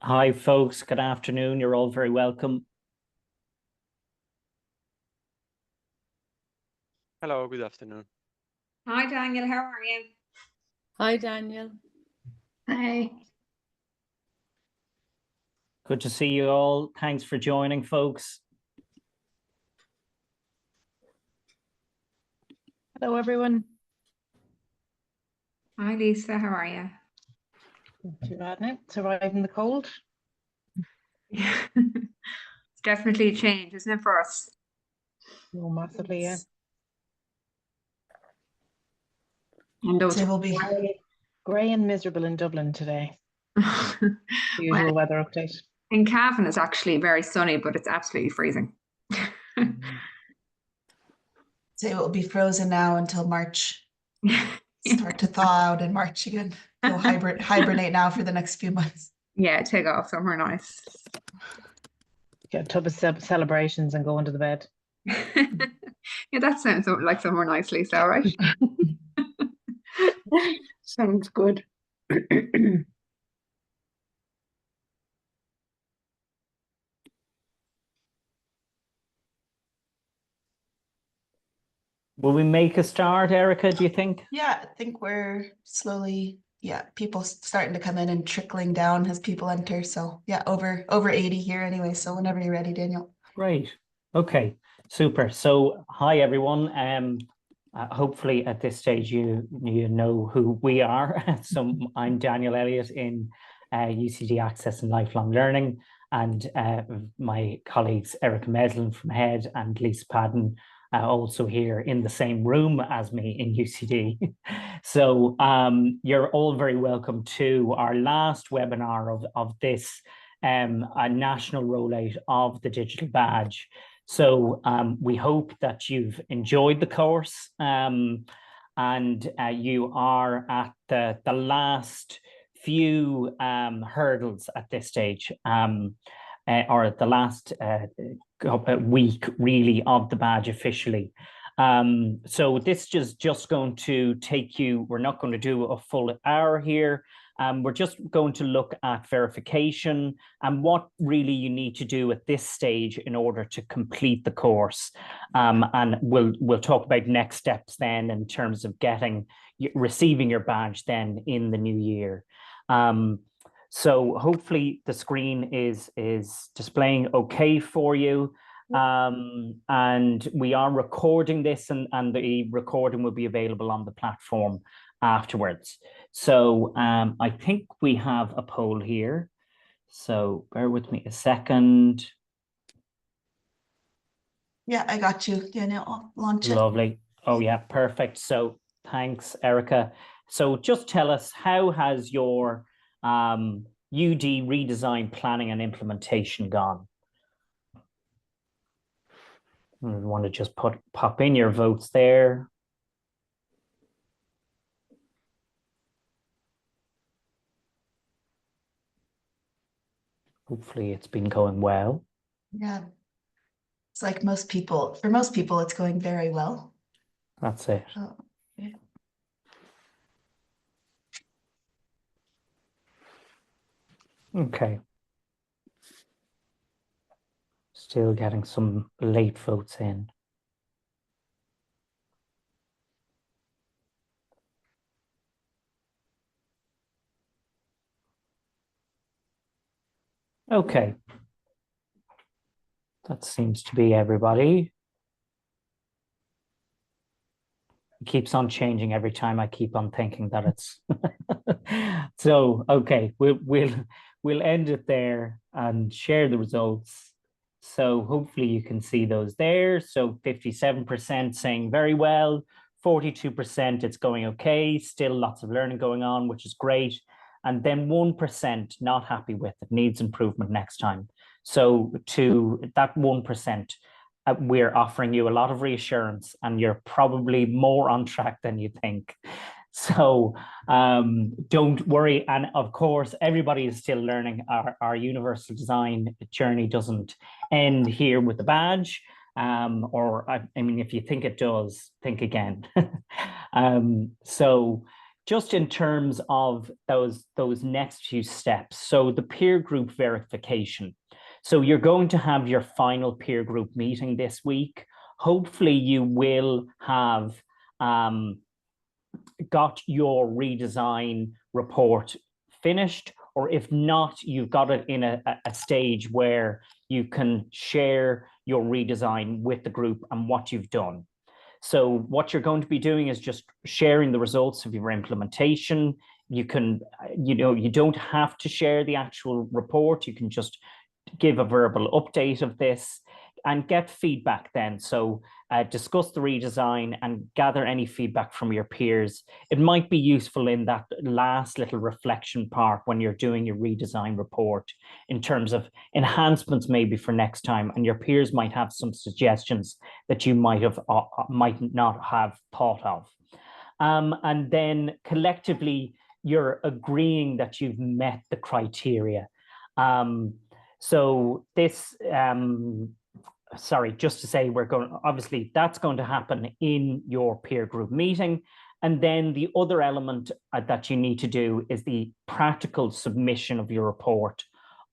Hi, folks. Good afternoon. You're all very welcome. Hello, good afternoon. Hi, Daniel. How are you? Hi, Daniel. Hi. Good to see you all. Thanks for joining, folks. Hello, everyone. Hi, Lisa. How are you? Not too bad now. Surviving the cold. It's definitely a change, isn't it, for us? Oh, massively, yeah. And those So it will be Grey and miserable in Dublin today. The Well, usual weather update. in Cavan, it's actually very sunny, but it's absolutely freezing. so it will be frozen now until March. Start to thaw out in March again. Go hibernate now for the next few months. Yeah, take off somewhere nice. Get a tub of celebrations and go under the bed. Yeah, that sounds like somewhere nice, Lisa, all right? Sounds good. Will we make a start, Erica, do you think? Yeah, I think we're slowly, people starting to come in and trickling down as people enter. So yeah, over 80 here anyway. So whenever you're ready, Daniel. Great. Okay, super. So hi, everyone. Hopefully at this stage you know who we are. So I'm Daniel Elliott in UCD Access and Lifelong Learning, and my colleagues Erica Meslin from HEAD and Lisa Padden also here in the same room as me in UCD. So you're all very welcome to our last webinar of this a national rollout of the digital badge. So we hope that you've enjoyed the course and you are at the last few hurdles at this stage, or the last week really of the badge officially. So this is just going to take you, we're not going to do a full hour here. We're just going to look at verification and what really you need to do at this stage in order to complete the course. And we'll talk about next steps then in terms of receiving your badge then in the new year. So hopefully the screen is displaying okay for you. And we are recording this and the recording will be available on the platform afterwards. So I think we have a poll here. So bear with me a second. Yeah, I got you. Daniel, I'll launch it. Lovely. Oh yeah, perfect. So thanks, Erica. So just tell us, how has your UD redesign planning and implementation gone? I want to just pop in your votes there. Hopefully it's been going well. Yeah. It's like for most people, it's going very well. That's it. Oh, yeah. Okay. Still getting some late votes in. Okay. That seems to be everybody. It keeps on changing every time I keep on thinking that it's so okay, we'll end it there and share the results. So hopefully you can see those there. So 57% saying very well, 42% it's going okay, still lots of learning going on, which is great. And then 1% not happy with it, needs improvement next time. So to that 1%, we're offering you a lot of reassurance and you're probably more on track than you think. So don't worry. And of course, everybody is still learning. Our universal design journey doesn't end here with the badge. I mean, if you think it does, think again. So just in terms of those next few steps, so the peer group verification. So you're going to have your final peer group meeting this week. Hopefully you will have got your redesign report finished, or if not, you've got it in a stage where you can share your redesign with the group and what you've done. So what you're going to be doing is just sharing the results of your implementation. You can, you don't have to share the actual report. You can just give a verbal update of this and get feedback then. So discuss the redesign and gather any feedback from your peers. It might be useful in that last little reflection part when you're doing your redesign report in terms of enhancements maybe for next time, and your peers might have some suggestions that you might not have thought of. And then collectively, you're agreeing that you've met the criteria. So this, sorry, just to say, obviously that's going to happen in your peer group meeting. And then the other element that you need to do is the practical submission of your report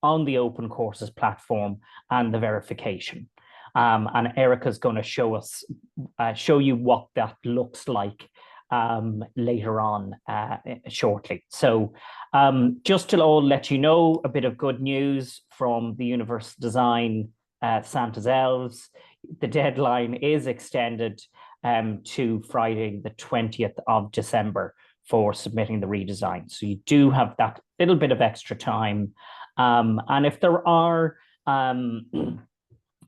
on the Open Courses platform and the verification. And Erica's going to show you what that looks like later on shortly. So just to all let you know, a bit of good news from the Universal Design Santa's Elves. The deadline is extended to Friday, the 20th of December for submitting the redesign. So you do have that little bit of extra time. And if there are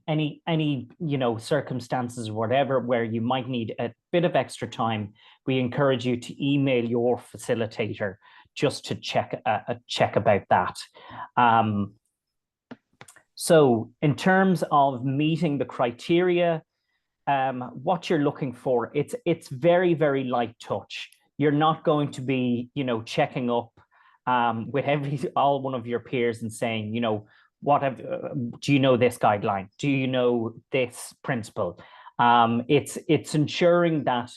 any circumstances or whatever where you might need a bit of extra time, we encourage you to email your facilitator just to check about that. So in terms of meeting the criteria, what you're looking for, it's very, very light touch. You're not going to be, checking up with all one of your peers and saying, do you know this guideline? Do you know this principle? It's ensuring that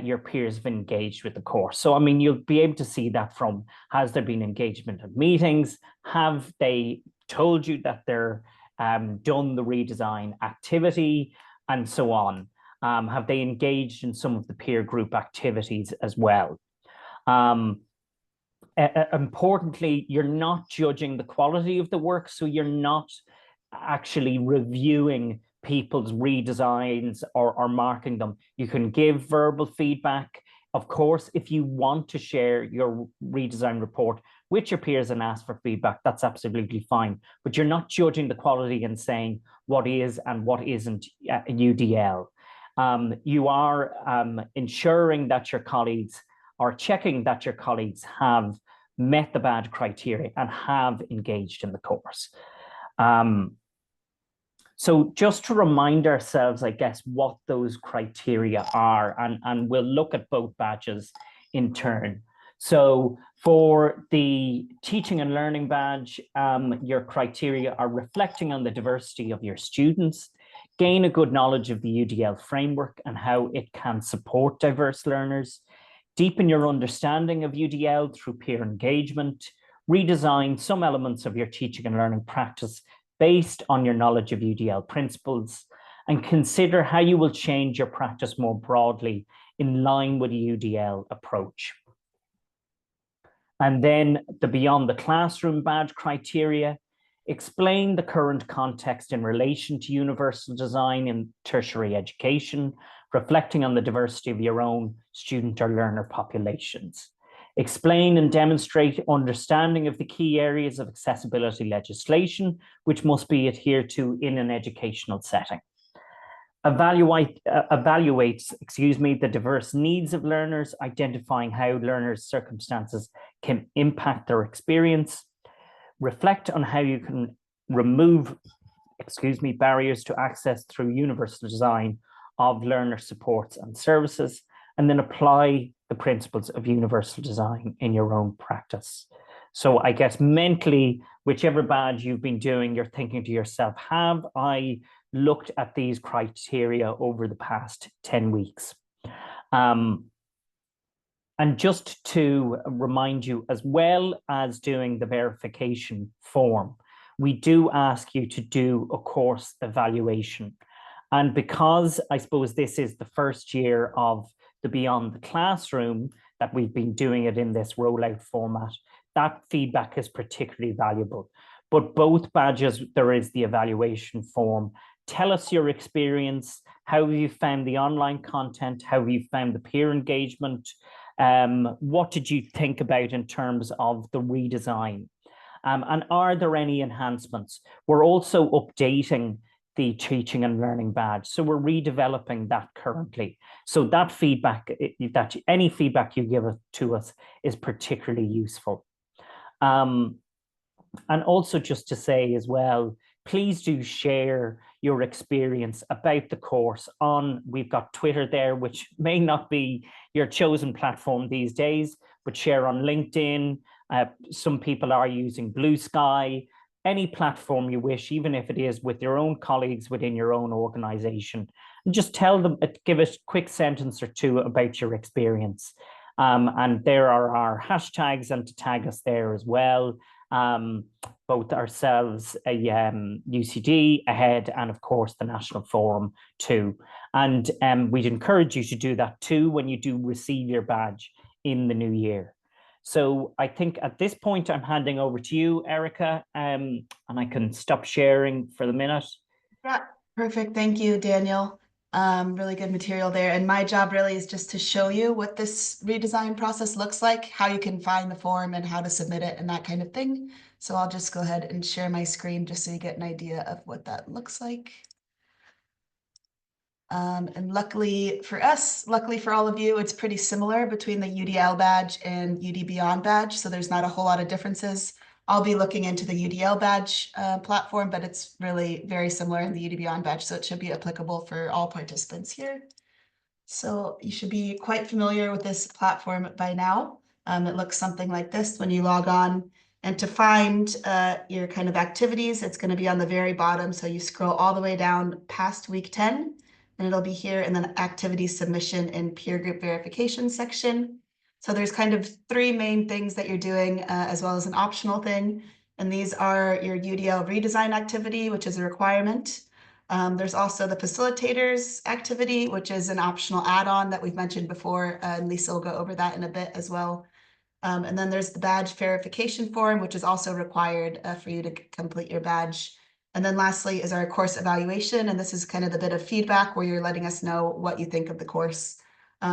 your peers have engaged with the course. So, I mean, you'll be able to see that from, has there been engagement at meetings? Have they told you that they're done the redesign activity and so on? Have they engaged in some of the peer group activities as well? Importantly, you're not judging the quality of the work, so you're not actually reviewing people's redesigns or marking them. You can give verbal feedback. Of course, if you want to share your redesign report with your peers and ask for feedback, that's absolutely fine. But you're not judging the quality and saying what is and what isn't UDL. You are ensuring that your colleagues are checking that your colleagues have met the badge criteria and have engaged in the course. So just to remind ourselves, I guess, what those criteria are, and we'll look at both badges in turn. So for the teaching and learning badge, your criteria are reflecting on the diversity of your students, gain a good knowledge of the UDL framework and how it can support diverse learners, deepen your understanding of UDL through peer engagement, redesign some elements of your teaching and learning practice based on your knowledge of UDL principles, and consider how you will change your practice more broadly in line with the UDL approach. And then the Beyond the Classroom badge criteria, explain the current context in relation to universal design in tertiary education, reflecting on the diversity of your own student or learner populations. Explain and demonstrate understanding of the key areas of accessibility legislation, which must be adhered to in an educational setting. Evaluate the diverse needs of learners, identifying how learners' circumstances can impact their experience. Reflect on how you can remove, barriers to access through universal design of learner supports and services, and then apply the principles of universal design in your own practice. So I guess mentally, whichever badge you've been doing, you're thinking to yourself, have I looked at these criteria over the past 10 weeks? And just to remind you, as well as doing the verification form, we do ask you to do a course evaluation. And because I suppose this is the first year of the Beyond the Classroom that we've been doing it in this rollout format, that feedback is particularly valuable. But both badges, there is the evaluation form. Tell us your experience. How have you found the online content? How have you found the peer engagement? What did you think about in terms of the redesign? And are there any enhancements? We're also updating the teaching and learning badge. So we're redeveloping that currently. So that feedback, that any feedback you give to us is particularly useful. And also just to say as well, please do share your experience about the course on, we've got Twitter there, which may not be your chosen platform these days, but share on LinkedIn. Some people are using Blue Sky, any platform you wish, even if it is with your own colleagues within your own organization. And just tell them, give a quick sentence or two about your experience. And there are our hashtags and to tag us there as well. Both ourselves, UCD, AHEAD, and of course the National Forum too. And we'd encourage you to do that too when you do receive your badge in the new year. So I think at this point I'm handing over to you, Erica, and I can stop sharing for the minute. Yeah, perfect. Thank you, Daniel. Really good material there. And my job really is just to show you what this redesign process looks like, how you can find the form and how to submit it and that kind of thing. So I'll just go ahead and share my screen just so you get an idea of what that looks like. And luckily for us, luckily for all of you, it's pretty similar between the UDL badge and UD Beyond badge. So there's not a whole lot of differences. I'll be looking into the UDL badge platform, but it's really very similar in the UD Beyond badge. So it should be applicable for all participants here. So you should be quite familiar with this platform by now. It looks something like this when you log on. And to find your kind of activities, it's going to be on the very bottom. So you scroll all the way down past week 10. And it'll be here in the activity submission and peer group verification section. So there's kind of three main things that you're doing as well as an optional thing. And these are your UDL redesign activity, which is a requirement. There's also the facilitators activity, which is an optional add-on that we've mentioned before. And Lisa will go over that in a bit as well. And then there's the badge verification form, which is also required for you to complete your badge. And then lastly is our course evaluation. And this is kind of the bit of feedback where you're letting us know what you think of the course.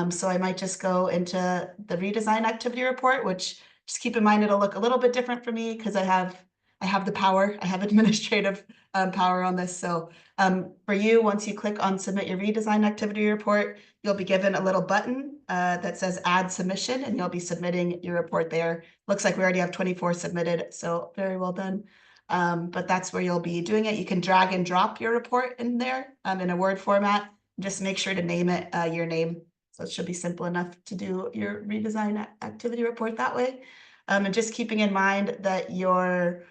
So I might just go into the redesign activity report, which just keep in mind, it'll look a little bit different for me because I have the power, I have administrative power on this. So for you, once you click on submit your redesign activity report, you'll be given a little button that says add submission, and you'll be submitting your report there. Looks like we already have 24 submitted, so very well done. But that's where you'll be doing it. You can drag and drop your report in there in a Word format. Just make sure to name it your name. So it should be simple enough to do your redesign activity report that way. And just keeping in mind that your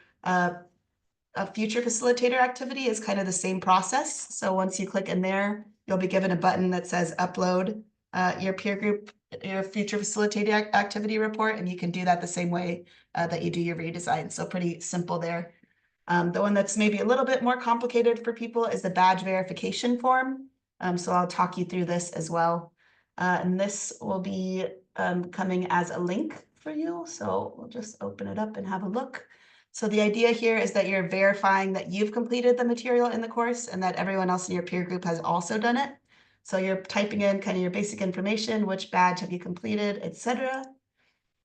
future facilitator activity is kind of the same process. So once you click in there, you'll be given a button that says upload your peer group, your future facilitator activity report, and you can do that the same way that you do your redesign. So pretty simple there. The one that's maybe a little bit more complicated for people is the badge verification form. So I'll talk you through this as well. And this will be coming as a link for you. So we'll just open it up and have a look. So the idea here is that you're verifying that you've completed the material in the course and that everyone else in your peer group has also done it. So you're typing in kind of your basic information, which badge have you completed, etc.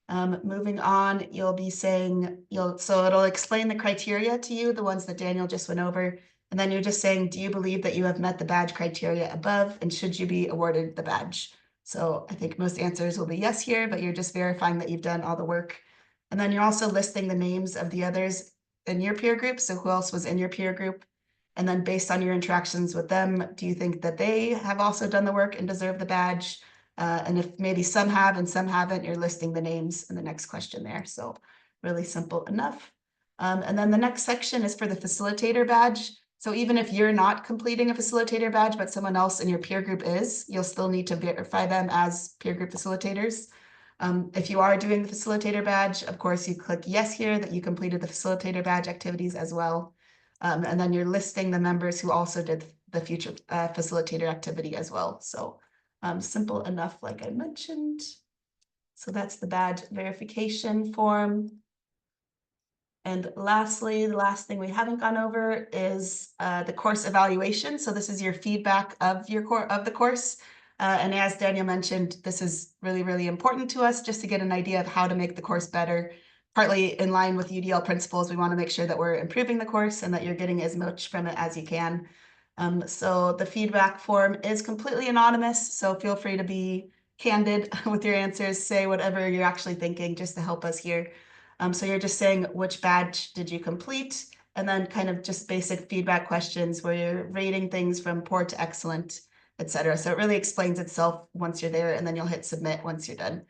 Moving on, you'll be saying, so it'll explain the criteria to you, the ones that Daniel just went over. And then you're just saying, do you believe that you have met the badge criteria above, and should you be awarded the badge? So I think most answers will be yes here, but you're just verifying that you've done all the work. And then you're also listing the names of the others in your peer group. So who else was in your peer group? And then based on your interactions with them, do you think that they have also done the work and deserve the badge? And if maybe some have and some haven't, you're listing the names in the next question there. So really simple enough. And then the next section is for the facilitator badge. So even if you're not completing a facilitator badge, but someone else in your peer group is, you'll still need to verify them as peer group facilitators. If you are doing the facilitator badge, of course, you click yes here that you completed the facilitator badge activities as well. And then you're listing the members who also did the future facilitator activity as well. So simple enough, like I mentioned. So that's the badge verification form. And lastly, the last thing we haven't gone over is the course evaluation. So this is your feedback of the course. And as Daniel mentioned, this is really, really important to us just to get an idea of how to make the course better. Partly in line with UDL principles, we want to make sure that we're improving the course and that you're getting as much from it as you can. So the feedback form is completely anonymous, so feel free to be candid with your answers, say whatever you're actually thinking just to help us here. So you're just saying which badge did you complete, and then kind of just basic feedback questions where you're rating things from poor to excellent, etc. So it really explains itself once you're there, and then you'll hit submit once you're done.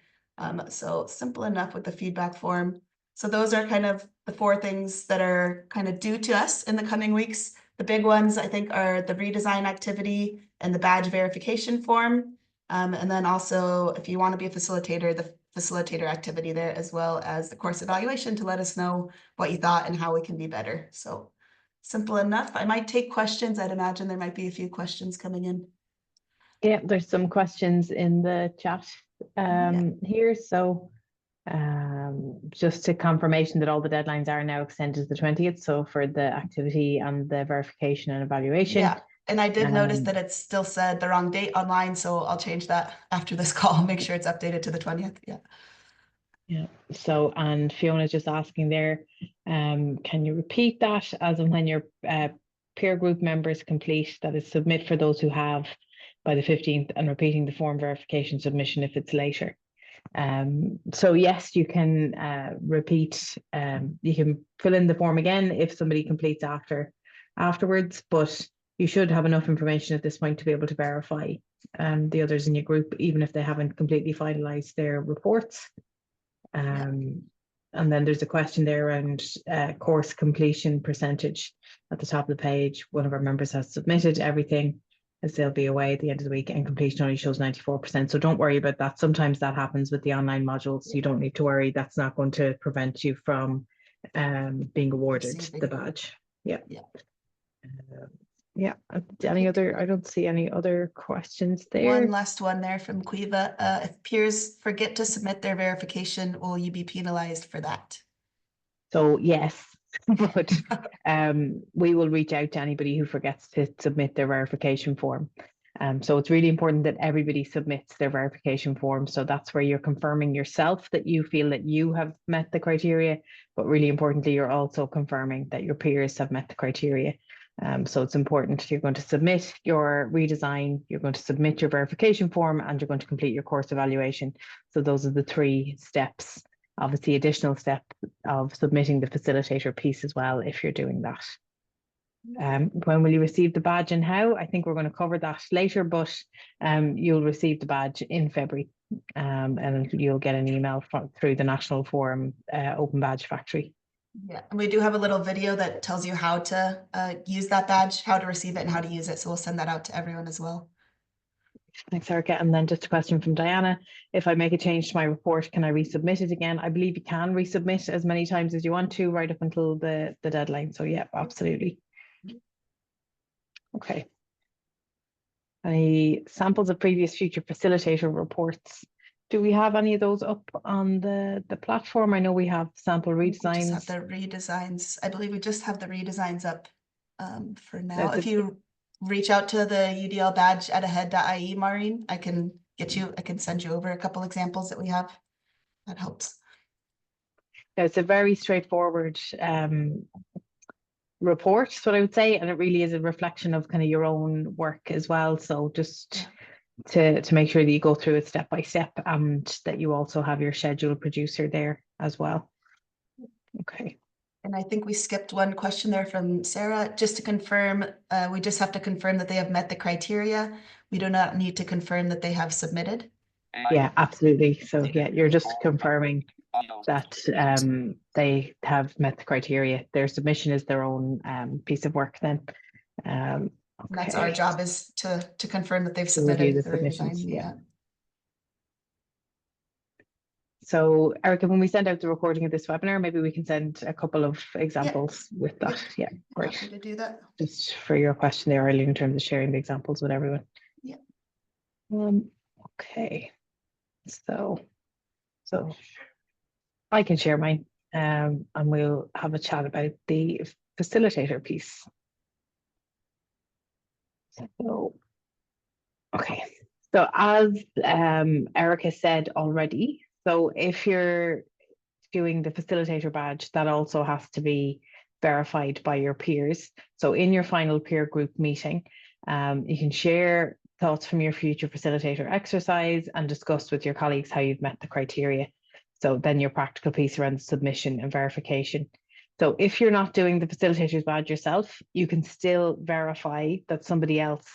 So simple enough with the feedback form. So those are kind of the 4 things that are kind of due to us in the coming weeks. The big ones, I think, are the redesign activity and the badge verification form. And then also, if you want to be a facilitator, the facilitator activity there, as well as the course evaluation to let us know what you thought and how we can be better. So simple enough. I might take questions. I'd imagine there might be a few questions coming in. Yeah, there's some questions in the chat here. So just to confirmation that all the deadlines are now extended to the 20th. So for the activity and the verification and evaluation. Yeah, and I did notice that it still said the wrong date online, so I'll change that after this call, make sure it's updated to the 20th. Yeah. Yeah. So, and Fiona's just asking there, can you repeat that as and when your peer group members complete, that is submit for those who have by the 15th, and repeating the form verification submission if it's later. So yes, you can repeat, you can fill in the form again if somebody completes afterwards, but you should have enough information at this point to be able to verify the others in your group, even if they haven't completely finalized their reports. And then there's a question there around course completion percentage at the top of the page. One of our members has submitted everything, as they'll be away at the end of the week, and completion only shows 94%. So don't worry about that. Sometimes that happens with the online modules. You don't need to worry. That's not going to prevent you from being awarded the badge. Yeah. Yeah. Any other? I don't see any other questions there. One last one there from Quiva. If peers forget to submit their verification, will you be penalized for that? So yes, but we will reach out to anybody who forgets to submit their verification form. So it's really important that everybody submits their verification form. So that's where you're confirming yourself that you feel that you have met the criteria, but really importantly, you're also confirming that your peers have met the criteria. So it's important. You're going to submit your redesign, you're going to submit your verification form, and you're going to complete your course evaluation. So those are the 3 steps. Obviously, additional step of submitting the facilitator piece as well, if you're doing that. When will you receive the badge and how? I think we're going to cover that later, but you'll receive the badge in February, and you'll get an email through the National Forum Open Badge Factory. Yeah, and we do have a little video that tells you how to use that badge, how to receive it, and how to use it. So we'll send that out to everyone as well. Thanks, Erica. And then just a question from Diana. If I make a change to my report, can I resubmit it again? I believe you can resubmit as many times as you want to, right up until the deadline. So yeah, absolutely. Okay. Any samples of previous future facilitator reports? Do we have any of those up on the platform? I know we have sample redesigns. We just have the redesigns. I believe we just have the redesigns up for now. If you reach out to the UDL badge at ahead.ie, Maureen, I can send you over a couple examples that we have. That helps. It's a very straightforward report, is what I would say, and it really is a reflection of kind of your own work as well. So just to make sure that you go through it step by step, and that you also have your schedule producer there as well. Okay. And I think we skipped one question there from Sarah. Just to confirm, we just have to confirm that they have met the criteria. We do not need to confirm that they have submitted. Yeah, absolutely. So yeah, you're just confirming that they have met the criteria. Their submission is their own piece of work then. Okay. That's our job, is to confirm that they've submitted the submissions. Yeah. So Erica, when we send out the recording of this webinar, maybe we can send a couple of examples with that. Yeah, great. Happy to do that. Just for your question there earlier in terms of sharing the examples with everyone. Yeah. Okay. So I can share mine, and we'll have a chat about the facilitator piece. So, okay. So as Erica said already, so if you're doing the facilitator badge, that also has to be verified by your peers. So in your final peer group meeting, you can share thoughts from your future facilitator exercise and discuss with your colleagues how you've met the criteria. So then your practical piece around submission and verification. So if you're not doing the facilitator's badge yourself, you can still verify that somebody else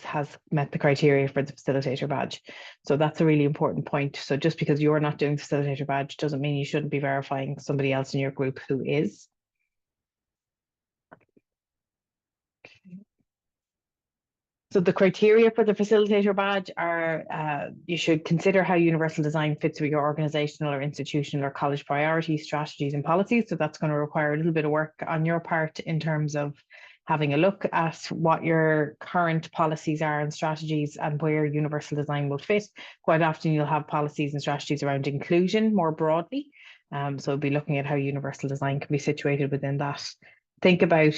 has met the criteria for the facilitator badge. So that's a really important point. So just because you're not doing the facilitator badge doesn't mean you shouldn't be verifying somebody else in your group who is. So the criteria for the facilitator badge are, you should consider how universal design fits with your organizational or institutional or college priorities, strategies and policies. So that's going to require a little bit of work on your part in terms of having a look at what your current policies are and strategies and where universal design will fit. Quite often you'll have policies and strategies around inclusion more broadly. So we'll be looking at how universal design can be situated within that. Think about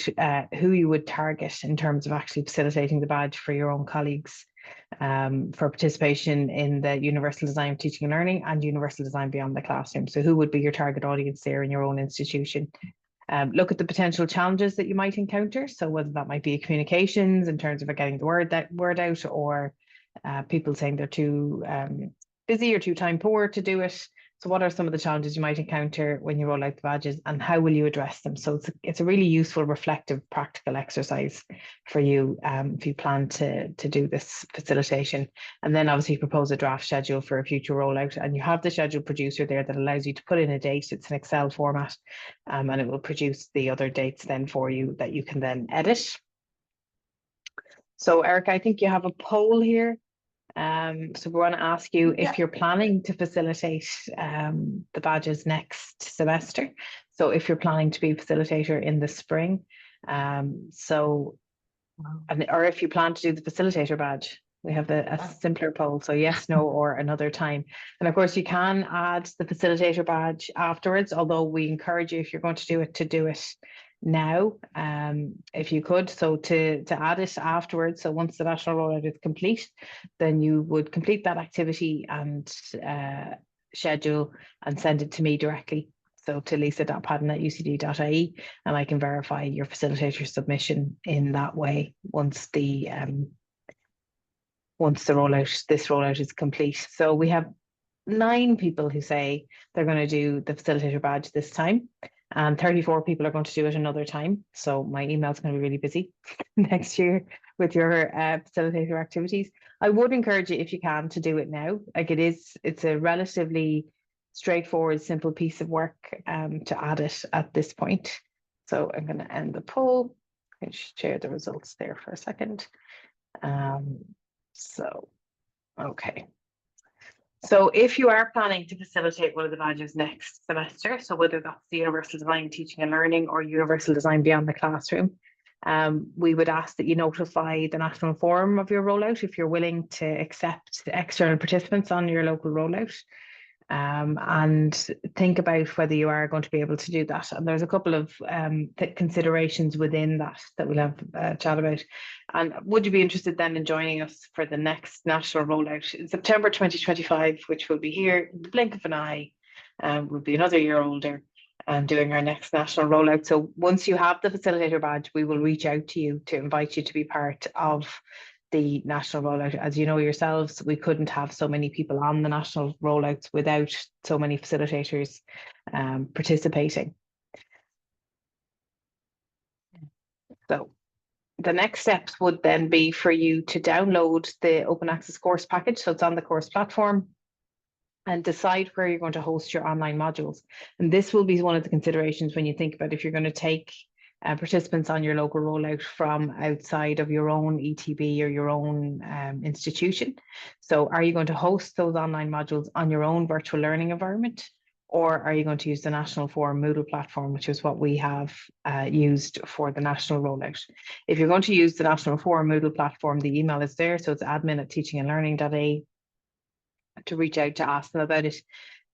who you would target in terms of actually facilitating the badge for your own colleagues for participation in the universal design teaching and learning and universal design beyond the classroom. So who would be your target audience there in your own institution? Look at the potential challenges that you might encounter. So whether that might be communications in terms of getting the word out, or people saying they're too busy or too time poor to do it. So what are some of the challenges you might encounter when you roll out the badges, and how will you address them? So it's a really useful, reflective, practical exercise for you if you plan to do this facilitation. And then obviously propose a draft schedule for a future rollout, and you have the schedule producer there that allows you to put in a date. It's an Excel format, and it will produce the other dates then for you that you can then edit. So Erica, I think you have a poll here. So we want to ask you if you're planning to facilitate the badges next semester. So if you're planning to be a facilitator in the spring, or if you plan to do the facilitator badge, we have a simpler poll. So yes, no, or another time. And of course you can add the facilitator badge afterwards, although we encourage you, if you're going to do it now, if you could, so to add it afterwards. So once the national rollout is complete, then you would complete that activity and schedule and send it to me directly. So to lisa.padden@ucd.ie, and I can verify your facilitator submission in that way once the this rollout is complete. So we have 9 people who say they're going to do the facilitator badge this time, and 34 people are going to do it another time. So my email is going to be really busy next year with your facilitator activities. I would encourage you, if you can, to do it now. Like it's a relatively straightforward, simple piece of work to add it at this point. So I'm going to end the poll. I can share the results there for a second. Okay. So if you are planning to facilitate one of the badges next semester, so whether that's the Universal Design Teaching and Learning or Universal Design Beyond the Classroom, we would ask that you notify the National Forum of your rollout if you're willing to accept external participants on your local rollout. And think about whether you are going to be able to do that. And there's a couple of considerations within that we'll have a chat about. And would you be interested then in joining us for the next national rollout in September 2025, which will be here in the blink of an eye? We'll be another year older and doing our next national rollout. So once you have the facilitator badge, we will reach out to you to invite you to be part of the national rollout. As you know yourselves, we couldn't have so many people on the national rollouts without so many facilitators participating. So the next steps would then be for you to download the open access course package. So it's on the course platform, and decide where you're going to host your online modules. And this will be one of the considerations when you think about if you're going to take participants on your local rollout from outside of your own ETB or your own institution. So are you going to host those online modules on your own virtual learning environment? Or are you going to use the National Forum Moodle platform, which is what we have used for the national rollout? If you're going to use the National Forum Moodle platform, the email is there. So it's admin@teachingandlearning.ie to reach out to ask them about it.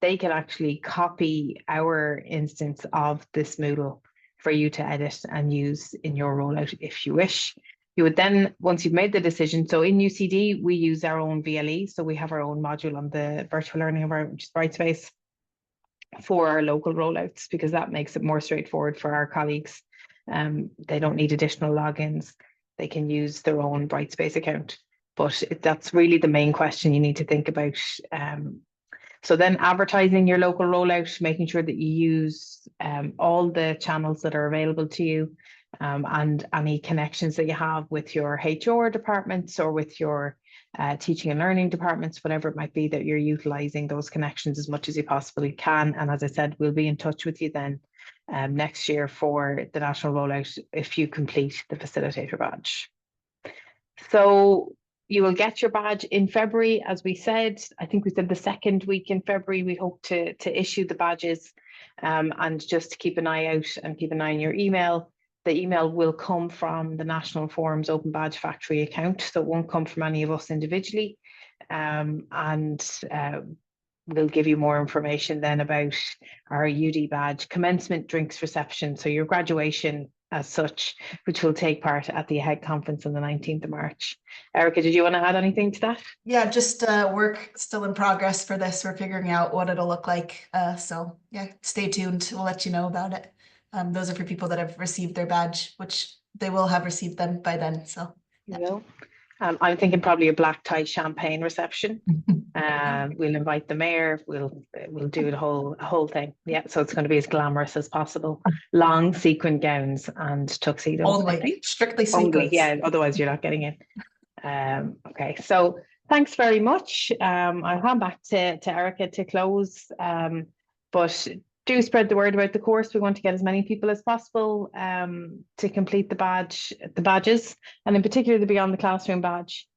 They can actually copy our instance of this Moodle for you to edit and use in your rollout if you wish. You would then, once you've made the decision, so in UCD, we use our own VLE. So we have our own module on the virtual learning environment, which is Brightspace, for our local rollouts, because that makes it more straightforward for our colleagues. They don't need additional logins. They can use their own Brightspace account. But that's really the main question you need to think about. So then advertising your local rollout, making sure that you use all the channels that are available to you, and any connections that you have with your HR departments or with your teaching and learning departments, whatever it might be, that you're utilizing those connections as much as you possibly can. And as I said, we'll be in touch with you then next year for the national rollout if you complete the facilitator badge. So you will get your badge in February, as we said. I think we said the second week in February, we hope to issue the badges, and just to keep an eye out and keep an eye on your email. The email will come from the National Forum's Open Badge Factory account, so it won't come from any of us individually. We'll give you more information then about our UD badge commencement drinks reception, so your graduation as such, which will take part at the AHEAD conference on the 19th of March. Erica, did you want to add anything to that? Yeah, just work still in progress for this. We're figuring out what it'll look like. So yeah, stay tuned. We'll let you know about it. Those are for people that have received their badge, which they will have received them by then. So you will. I'm thinking probably a black tie champagne reception. We'll invite the mayor. We'll do the whole thing. Yeah, so it's going to be as glamorous as possible. Long sequin gowns and tuxedos. Only strictly sequins. Only, yeah. Otherwise, you're not getting in. Okay, so thanks very much. I'll hand back to Erica to close. But do spread the word about the course. We want to get as many people as possible to complete the badges, and in particular the Beyond the Classroom badge,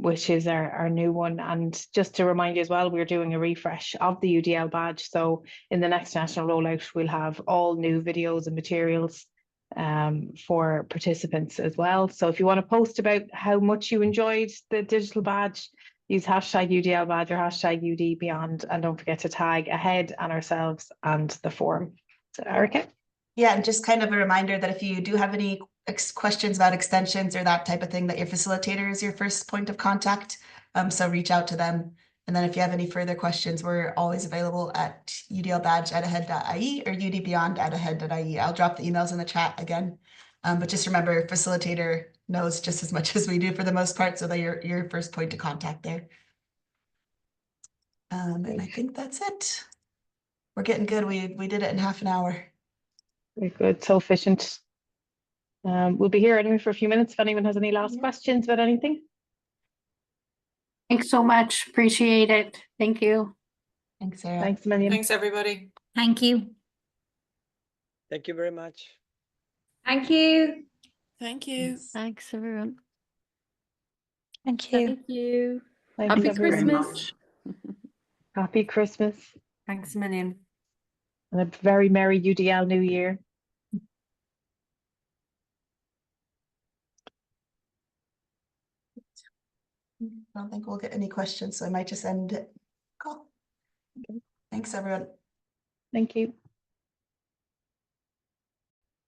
which is our new one. And just to remind you as well, we're doing a refresh of the UDL badge. So in the next national rollout, we'll have all new videos and materials for participants as well. So if you want to post about how much you enjoyed the digital badge, use hashtag UDL badge or hashtag UD Beyond, and don't forget to tag AHEAD and ourselves and the forum. So Erica? Yeah, and just kind of a reminder that if you do have any questions about extensions or that type of thing, that your facilitator is your first point of contact. So reach out to them. And then if you have any further questions, we're always available at udlbadge@ahead.ie or udbeyond@ahead.ie. I'll drop the emails in the chat again. But just remember, facilitator knows just as much as we do for the most part, so they're your first point of contact there. And I think that's it. We're getting good. We did it in half an hour. Very good, so efficient. We'll be here anyway for a few minutes if anyone has any last questions about anything. Thanks so much. Appreciate it. Thank you. Thanks, Sarah. Thanks a million. Thanks, everybody. Thank you. Thank you very much. Thank you. Thank you. Thanks, everyone. Thank you. Thank you. Thanks, Happy everyone. Christmas. Happy Christmas. Thanks a million. And a very merry UDL New Year. I don't think we'll get any questions, so I might just end it. Cool. Thanks, everyone. Thank you.